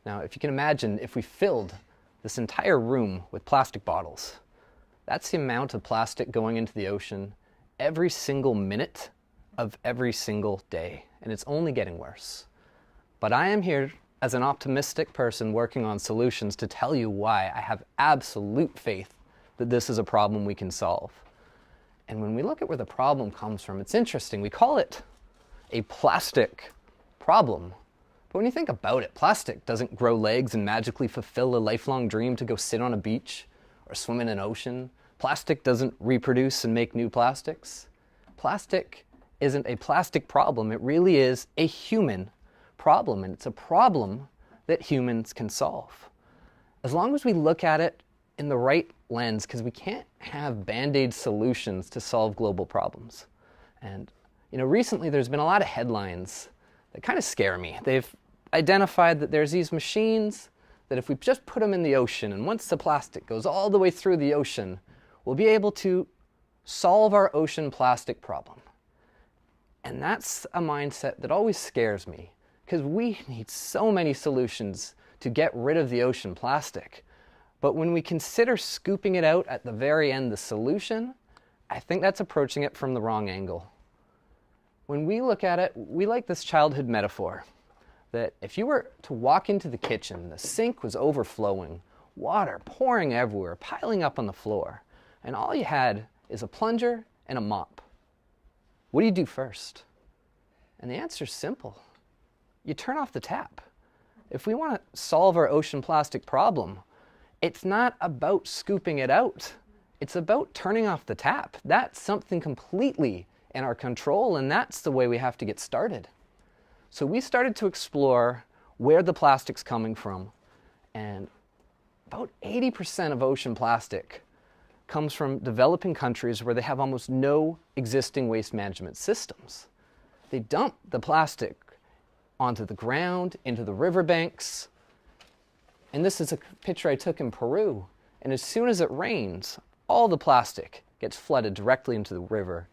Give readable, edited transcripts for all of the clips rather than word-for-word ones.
Now, if you can imagine, if we filled this entire room with plastic bottles, that's the amount of plastic going into the ocean every single minute of every single day, and it's only getting worse. But I am here as an optimistic person working on solutions to tell you why I have absolute faith that this is a problem we can solve. And when we look at where the problem comes from, it's interesting. We call it a plastic problem. But when you think about it, plastic doesn't grow legs and magically fulfill a lifelong dream to go sit on a beach or swim in an ocean. Plastic doesn't reproduce and make new plastics. Plastic isn't a plastic problem. It really is a human problem, and it's a problem that humans can solve. As long as we look at it in the right lens, because we can't have band-aid solutions to solve global problems. And recently there's been a lot of headlines that kind of scare me. They've identified that there's these machines that if we just put them in the ocean, and once the plastic goes all the way through the ocean, we'll be able to solve our ocean plastic problem. And that's a mindset that always scares me, because we need so many solutions to get rid of the ocean plastic. But when we consider scooping it out at the very end, the solution, I think that's approaching it from the wrong angle. When we look at it, we like this childhood metaphor that if you were to walk into the kitchen, the sink was overflowing, water pouring everywhere, piling up on the floor, and all you had is a plunger and a mop. What do you do first? And the answer is simple. You turn off the tap. If we want to solve our ocean plastic problem, it's not about scooping it out. It's about turning off the tap. That's something completely in our control, and that's the way we have to get started. So we started to explore where the plastic's coming from, and about 80% of ocean plastic comes from developing countries where they have almost no existing waste management systems. They dump the plastic onto the ground, into the riverbanks. And this is a picture I took in Peru. And as soon as it rains, all the plastic gets flooded directly into the river.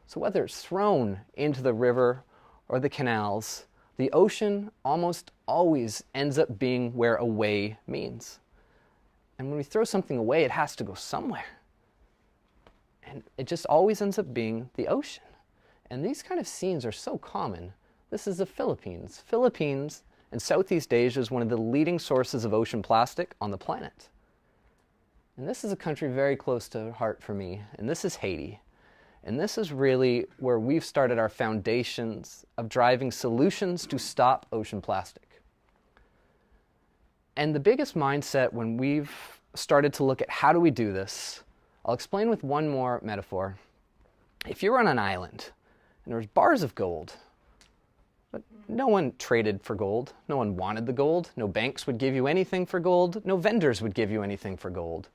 So whether it's thrown into the river or the canals, the ocean almost always ends up being where away means. And when we throw something away, it has to go somewhere. And it just always ends up being the ocean. And these kind of scenes are so common. This is the Philippines. Philippines and Southeast Asia is one of the leading sources of ocean plastic on the planet. And this is a country very close to heart for me, and this is Haiti. And this is really where we've started our foundations of driving solutions to stop ocean plastic. And the biggest mindset when we've started to look at how do we do this, I'll explain with one more metaphor. If you're on an island and there's bars of gold, but no one traded for gold, no one wanted the gold, no banks would give you anything for gold, no vendors would give you anything for gold.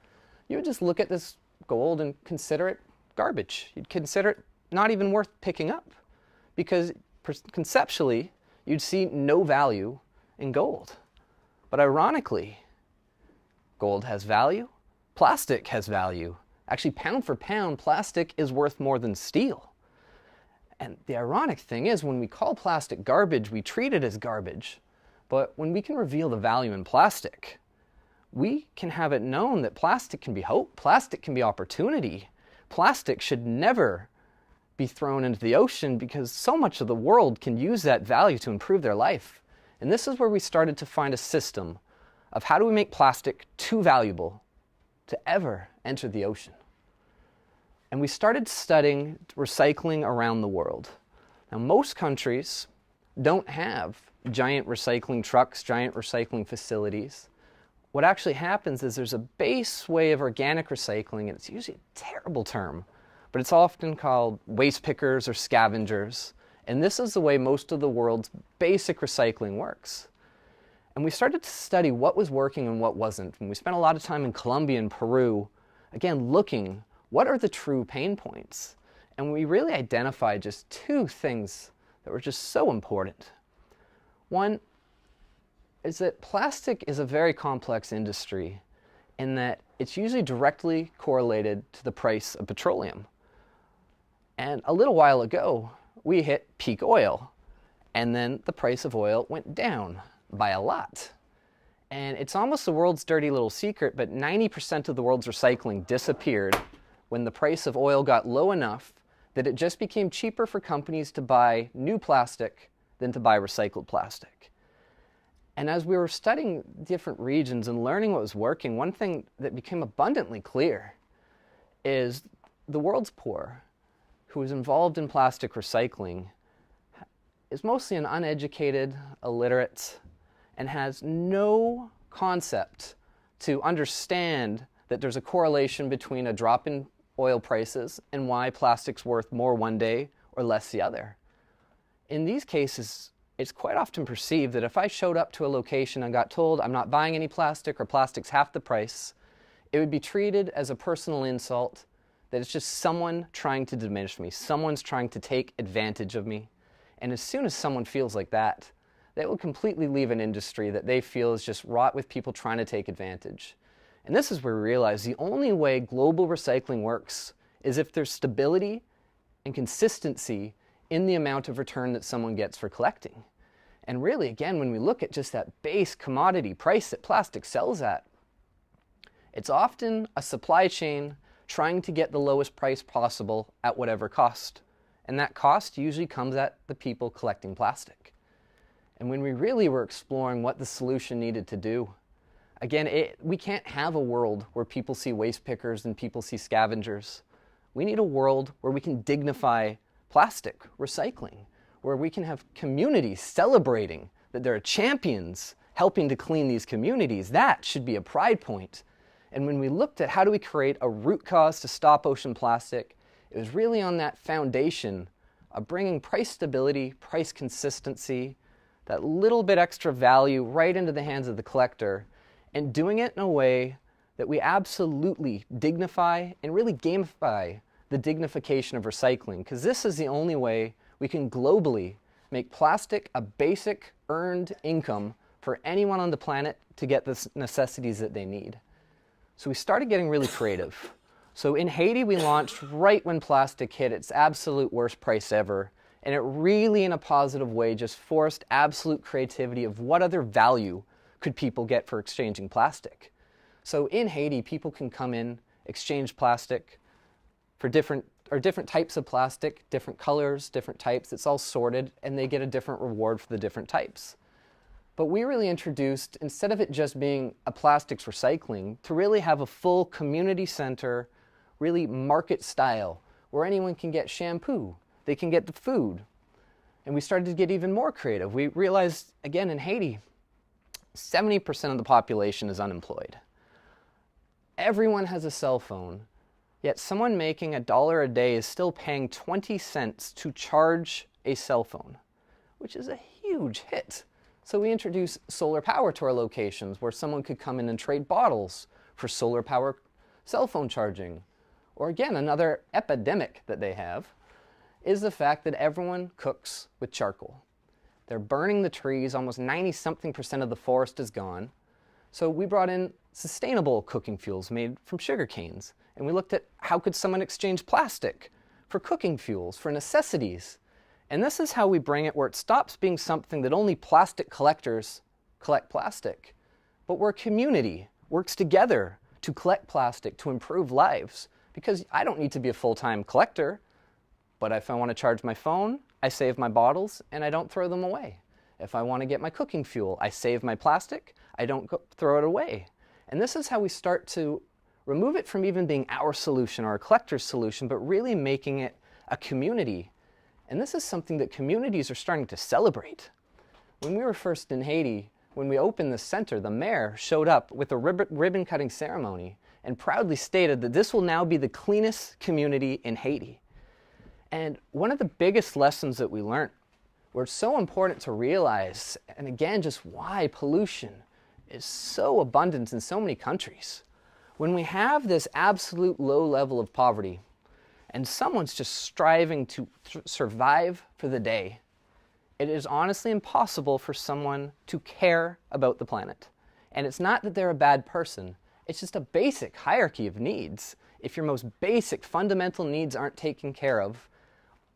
You would just look at this gold and consider it garbage. You'd consider it not even worth picking up, because conceptually you'd see no value in gold. But ironically, gold has value, plastic has value. Actually, pound for pound, plastic is worth more than steel. And the ironic thing is, when we call plastic garbage, we treat it as garbage. But when we can reveal the value in plastic, we can have it known that plastic can be hope, plastic can be opportunity. Plastic should never be thrown into the ocean, because so much of the world can use that value to improve their life. And this is where we started to find a system of how do we make plastic too valuable to ever enter the ocean. And we started studying recycling around the world. Now, most countries don't have giant recycling trucks, giant recycling facilities. What actually happens is there's a base way of organic recycling, and it's usually a terrible term, but it's often called waste pickers or scavengers. And this is the way most of the world's basic recycling works. And we started to study what was working and what wasn't. And we spent a lot of time in Colombia and Peru, again, looking, what are the true pain points? And we really identified just two things that were just so important. One is that plastic is a very complex industry in that it's usually directly correlated to the price of petroleum. And a little while ago, we hit peak oil, and then the price of oil went down by a lot. And it's almost the world's dirty little secret, but 90% of the world's recycling disappeared when the price of oil got low enough that it just became cheaper for companies to buy new plastic than to buy recycled plastic. And as we were studying different regions and learning what was working, one thing that became abundantly clear is the world's poor, who is involved in plastic recycling, is mostly an uneducated, illiterate, and has no concept to understand that there's a correlation between a drop in oil prices and why plastic's worth more one day or less the other. In these cases, it's quite often perceived that if I showed up to a location and got told I'm not buying any plastic or plastic's half the price, it would be treated as a personal insult, that it's just someone trying to diminish me, someone's trying to take advantage of me. And as soon as someone feels like that, they will completely leave an industry that they feel is just wrought with people trying to take advantage. And this is where we realize the only way global recycling works is if there's stability and consistency in the amount of return that someone gets for collecting. And really, again, when we look at just that base commodity price that plastic sells at, it's often a supply chain trying to get the lowest price possible at whatever cost. And that cost usually comes at the people collecting plastic. And when we really were exploring what the solution needed to do, again, we can't have a world where people see waste pickers and people see scavengers. We need a world where we can dignify plastic recycling, where we can have communities celebrating that there are champions helping to clean these communities. That should be a pride point. And when we looked at how do we create a root cause to stop ocean plastic, it was really on that foundation of bringing price stability, price consistency, that little bit extra value right into the hands of the collector, and doing it in a way that we absolutely dignify and really gamify the dignification of recycling, because this is the only way we can globally make plastic a basic earned income for anyone on the planet to get the necessities that they need. So we started getting really creative. So in Haiti, we launched right when plastic hit its absolute worst price ever, and it really, in a positive way, just forced absolute creativity of what other value could people get for exchanging plastic. So in Haiti, people can come in, exchange plastic for different types of plastic, different colors, different types. It's all sorted, and they get a different reward for the different types. But we really introduced, instead of it just being a plastics recycling, to really have a full community center, really market style, where anyone can get shampoo, they can get the food. And we started to get even more creative. We realized, again, in Haiti, 70% of the population is unemployed. Everyone has a cell phone, yet someone making $1 a day is still paying 20 cents to charge a cell phone, which is a huge hit. So we introduced solar power to our locations where someone could come in and trade bottles for solar power cell phone charging. Or again, another epidemic that they have is the fact that everyone cooks with charcoal. They're burning the trees, almost 90-something% of the forest is gone. So we brought in sustainable cooking fuels made from sugar canes. And we looked at how could someone exchange plastic for cooking fuels, for necessities. And this is how we bring it where it stops being something that only plastic collectors collect plastic, but where community works together to collect plastic to improve lives. Because I don't need to be a full-time collector, but if I want to charge my phone, I save my bottles and I don't throw them away. If I want to get my cooking fuel, I save my plastic, I don't throw it away. And this is how we start to remove it from even being our solution or a collector's solution, but really making it a community. And this is something that communities are starting to celebrate. When we were first in Haiti, when we opened the center, the mayor showed up with a ribbon cutting ceremony and proudly stated that this will now be the cleanest community in Haiti. And one of the biggest lessons that we learned, where it's so important to realize, and again, just why pollution is so abundant in so many countries. When we have this absolute low level of poverty, and someone's just striving to survive for the day, it is honestly impossible for someone to care about the planet. And it's not that they're a bad person, it's just a basic hierarchy of needs. If your most basic fundamental needs aren't taken care of,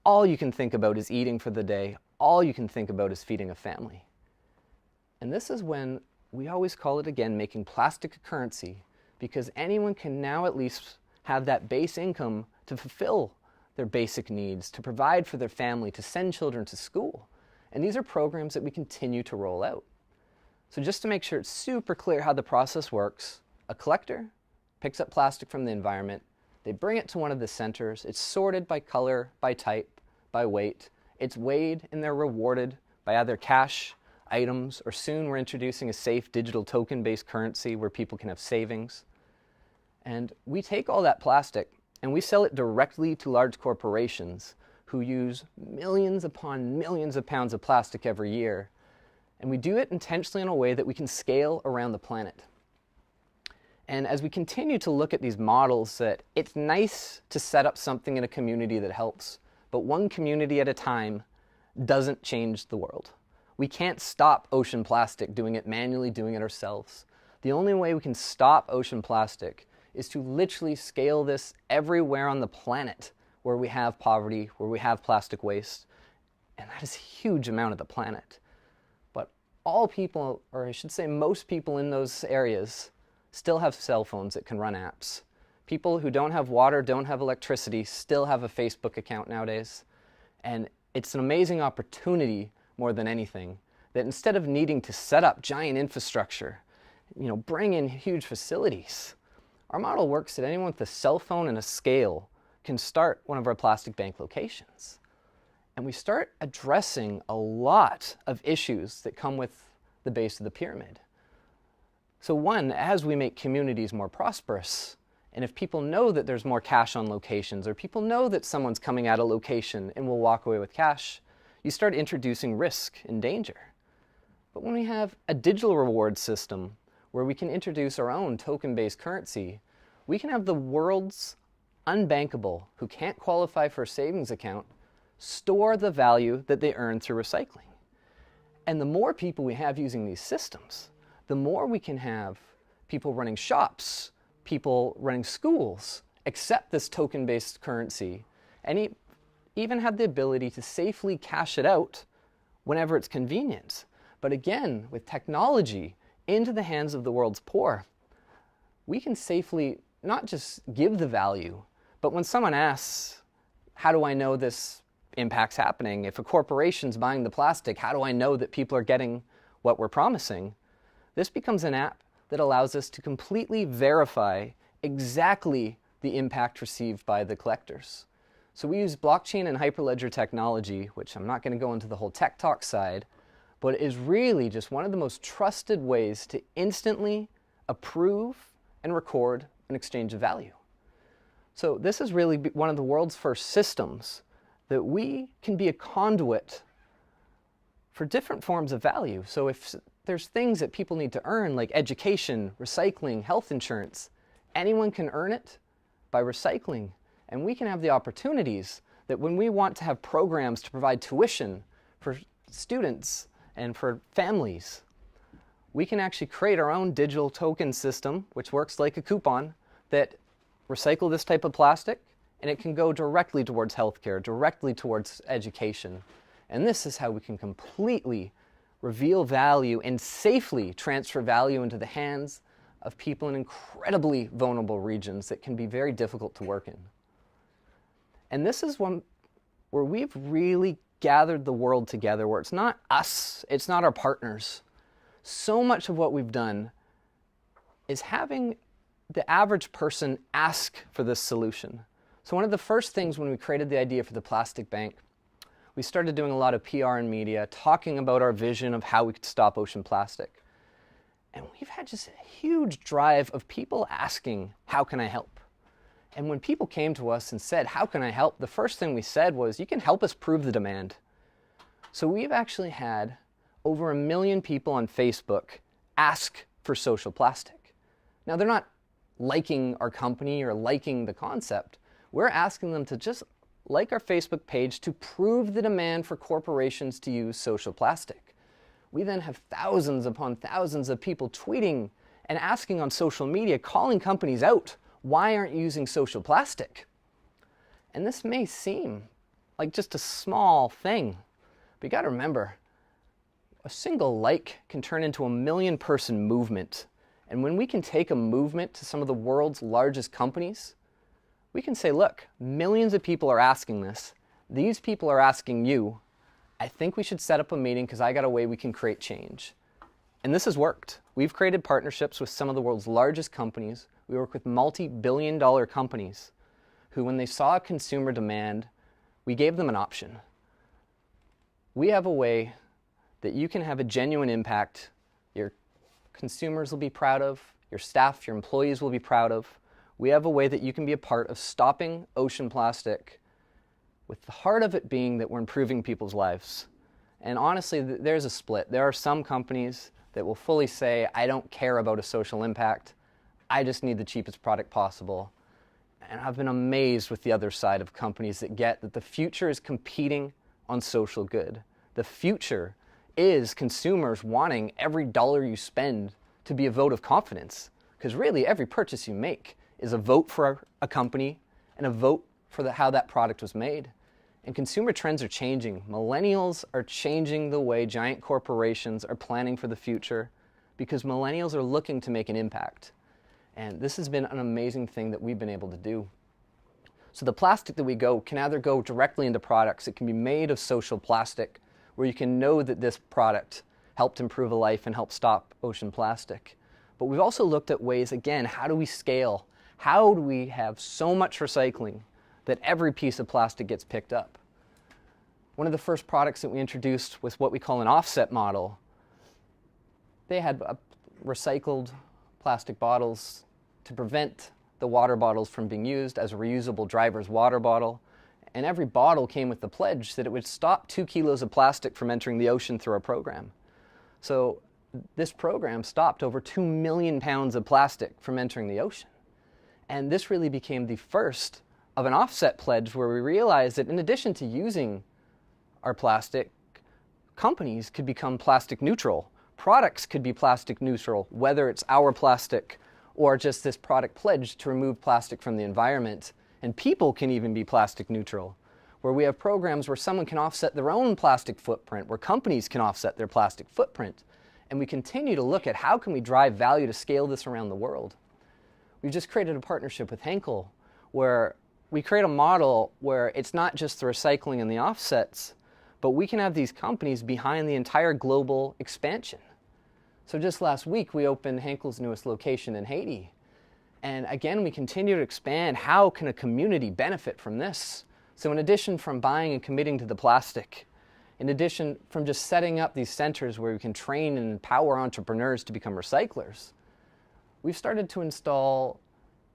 all you can think about is eating for the day, all you can think about is feeding a family. And this is when we always call it, again, making plastic a currency, because anyone can now at least have that base income to fulfill their basic needs, to provide for their family, to send children to school. And these are programs that we continue to roll out. So just to make sure it's super clear how the process works, a collector picks up plastic from the environment, they bring it to one of the centers, it's sorted by color, by type, by weight, it's weighed, and they're rewarded by either cash, items, or soon we're introducing a safe digital token-based currency where people can have savings. And we take all that plastic and we sell it directly to large corporations who use millions upon millions of pounds of plastic every year. And we do it intentionally in a way that we can scale around the planet. And as we continue to look at these models, that it's nice to set up something in a community that helps, but one community at a time doesn't change the world. We can't stop ocean plastic doing it manually, doing it ourselves. The only way we can stop ocean plastic is to literally scale this everywhere on the planet where we have poverty, where we have plastic waste. And that is a huge amount of the planet. But all people, or I should say most people in those areas, still have cell phones that can run apps. People who don't have water, don't have electricity, still have a Facebook account nowadays. And it's an amazing opportunity, more than anything, that instead of needing to set up giant infrastructure, bring in huge facilities, our model works that anyone with a cell phone and a scale can start one of our plastic bank locations. And we start addressing a lot of issues that come with the base of the pyramid. So one, as we make communities more prosperous, and if people know that there's more cash on locations, or people know that someone's coming at a location and will walk away with cash, you start introducing risk and danger. But when we have a digital reward system where we can introduce our own token-based currency, we can have the world's unbankable, who can't qualify for a savings account, store the value that they earn through recycling. And the more people we have using these systems, the more we can have people running shops, people running schools, accept this token-based currency, and even have the ability to safely cash it out whenever it's convenient. But again, with technology into the hands of the world's poor, we can safely not just give the value, but when someone asks, how do I know this impact's happening? If a corporation's buying the plastic, how do I know that people are getting what we're promising? This becomes an app that allows us to completely verify exactly the impact received by the collectors. So we use blockchain and hyperledger technology, which I'm not going to go into the whole tech talk side, but it is really just one of the most trusted ways to instantly approve and record an exchange of value. So this is really one of the world's first systems that we can be a conduit for different forms of value. So if there's things that people need to earn, like education, recycling, health insurance, anyone can earn it by recycling. And we can have the opportunities that when we want to have programs to provide tuition for students and for families, we can actually create our own digital token system, which works like a coupon, that recycle this type of plastic, and it can go directly towards healthcare, directly towards education. And this is how we can completely reveal value and safely transfer value into the hands of people in incredibly vulnerable regions that can be very difficult to work in. And this is one where we've really gathered the world together, where it's not us, it's not our partners. So much of what we've done is having the average person ask for this solution. So one of the first things when we created the idea for the plastic bank, we started doing a lot of PR and media, talking about our vision of how we could stop ocean plastic. And we've had just a huge drive of people asking, how can I help? And when people came to us and said, how can I help? The first thing we said was, you can help us prove the demand. So we've actually had over 1 million people on Facebook ask for social plastic. Now they're not liking our company or liking the concept. We're asking them to just like our Facebook page to prove the demand for corporations to use social plastic. We then have thousands upon thousands of people tweeting and asking on social media, calling companies out, why aren't you using social plastic? And this may seem like just a small thing, but you got to remember, a single like can turn into a 1,000,000-person movement. And when we can take a movement to some of the world's largest companies, we can say, look, millions of people are asking this. These people are asking you. I think we should set up a meeting because I got a way we can create change. And this has worked. We've created partnerships with some of the world's largest companies. We work with multi-billion-dollar companies who, when they saw consumer demand, we gave them an option. We have a way that you can have a genuine impact. Your consumers will be proud of, your staff, your employees will be proud of. We have a way that you can be a part of stopping ocean plastic, with the heart of it being that we're improving people's lives. And honestly, there's a split. There are some companies that will fully say, I don't care about a social impact. I just need the cheapest product possible. And I've been amazed with the other side of companies that get that the future is competing on social good. The future is consumers wanting every dollar you spend to be a vote of confidence. Because really, every purchase you make is a vote for a company and a vote for how that product was made. And consumer trends are changing. Millennials are changing the way giant corporations are planning for the future because millennials are looking to make an impact. And this has been an amazing thing that we've been able to do. So the plastic that we can either go directly into products. It can be made of social plastic, where you can know that this product helped improve a life and help stop ocean plastic. But we've also looked at ways, again, how do we scale? How do we have so much recycling that every piece of plastic gets picked up? One of the first products that we introduced was what we call an offset model. They had recycled plastic bottles to prevent the water bottles from being used as a reusable driver's water bottle. And every bottle came with the pledge that it would stop 2 kilos of plastic from entering the ocean through our program. So this program stopped over 2 million pounds of plastic from entering the ocean. And this really became the first of an offset pledge where we realized that in addition to using our plastic, companies could become plastic neutral. Products could be plastic neutral, whether it's our plastic or just this product pledge to remove plastic from the environment. And people can even be plastic neutral, where we have programs where someone can offset their own plastic footprint, where companies can offset their plastic footprint. And we continue to look at how can we drive value to scale this around the world. We've just created a partnership with Henkel, where we create a model where it's not just the recycling and the offsets, but we can have these companies behind the entire global expansion. So just last week, we opened Henkel's newest location in Haiti. And again, we continue to expand. How can a community benefit from this? So in addition from buying and committing to the plastic, in addition from just setting up these centers where we can train and empower entrepreneurs to become recyclers, we've started to install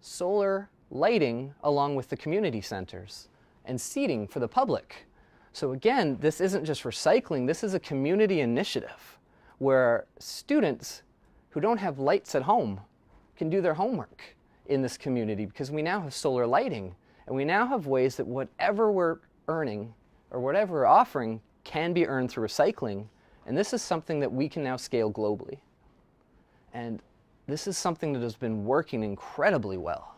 solar lighting along with the community centers and seating for the public. So again, this isn't just recycling, this is a community initiative where students who don't have lights at home can do their homework in this community because we now have solar lighting and we now have ways that whatever we're earning or whatever we're offering can be earned through recycling. And this is something that we can now scale globally. And this is something that has been working incredibly well.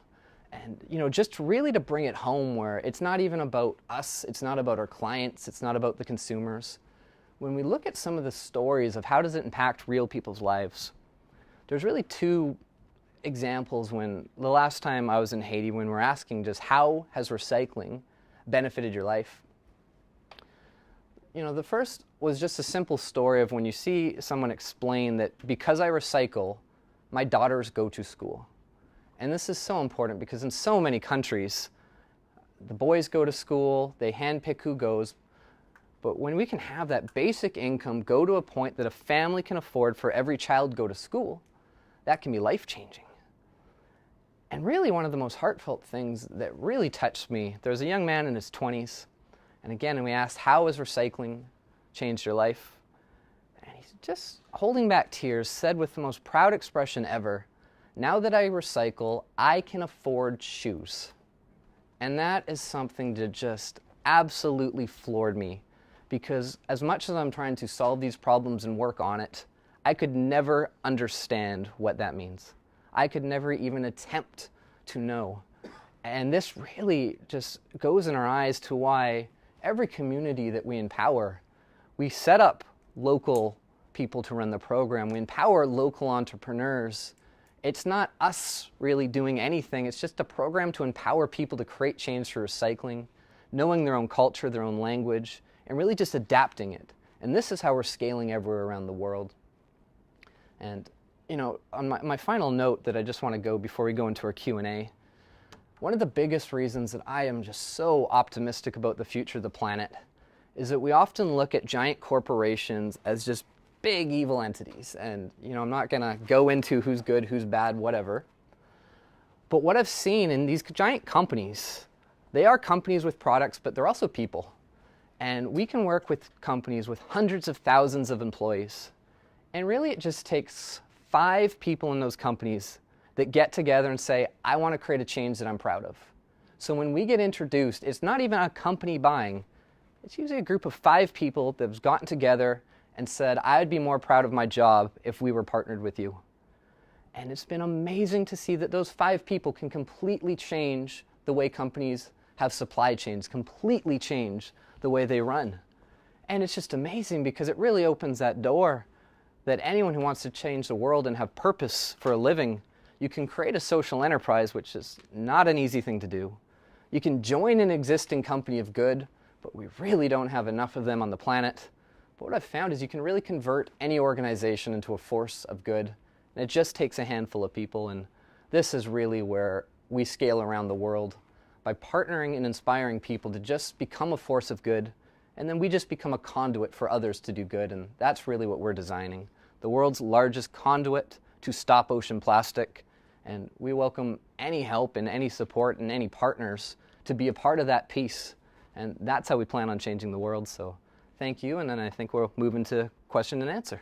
And just really to bring it home where it's not even about us, it's not about our clients, it's not about the consumers. When we look at some of the stories of how does it impact real people's lives, there's really two examples when the last time I was in Haiti when we're asking just how has recycling benefited your life. The first was just a simple story of when you see someone explain that because I recycle, my daughters go to school. And this is so important because in so many countries, the boys go to school, they handpick who goes, but when we can have that basic income go to a point that a family can afford for every child go to school, that can be life-changing. And really one of the most heartfelt things that really touched me, there was a young man in his 20s, and again, we asked, how has recycling changed your life? And he's just holding back tears, said with the most proud expression ever, now that I recycle, I can afford shoes. And that is something that just absolutely floored me because as much as I'm trying to solve these problems and work on it, I could never understand what that means. I could never even attempt to know. And this really just goes in our eyes to why every community that we empower, we set up local people to run the program. We empower local entrepreneurs. It's not us really doing anything. It's just a program to empower people to create change through recycling, knowing their own culture, their own language, and really just adapting it. And this is how we're scaling everywhere around the world. And, you know, on my final note that I just want to go before we go into our Q&A, one of the biggest reasons that I am just so optimistic about the future of the planet is that we often look at giant corporations as just big evil entities. And, you know, I'm not going to go into who's good, who's bad, whatever. But what I've seen in these giant companies, they are companies with products, but they're also people. And we can work with companies with hundreds of thousands of employees. And really it just takes 5 people in those companies that get together and say, I want to create a change that I'm proud of. So when we get introduced, it's not even a company buying. It's usually a group of 5 people that have gotten together and said, I'd be more proud of my job if we were partnered with you. And it's been amazing to see that those 5 people can completely change the way companies have supply chains, completely change the way they run. And it's just amazing because it really opens that door that anyone who wants to change the world and have purpose for a living, you can create a social enterprise, which is not an easy thing to do. You can join an existing company of good, but we really don't have enough of them on the planet. But what I've found is you can really convert any organization into a force of good. And it just takes a handful of people. And this is really where we scale around the world, by partnering and inspiring people to just become a force of good, and then we just become a conduit for others to do good, and that's really what we're designing. The world's largest conduit to stop ocean plastic, and we welcome any help and any support and any partners to be a part of that piece, and that's how we plan on changing the world. So thank you, and then I think we'll move into question and answer.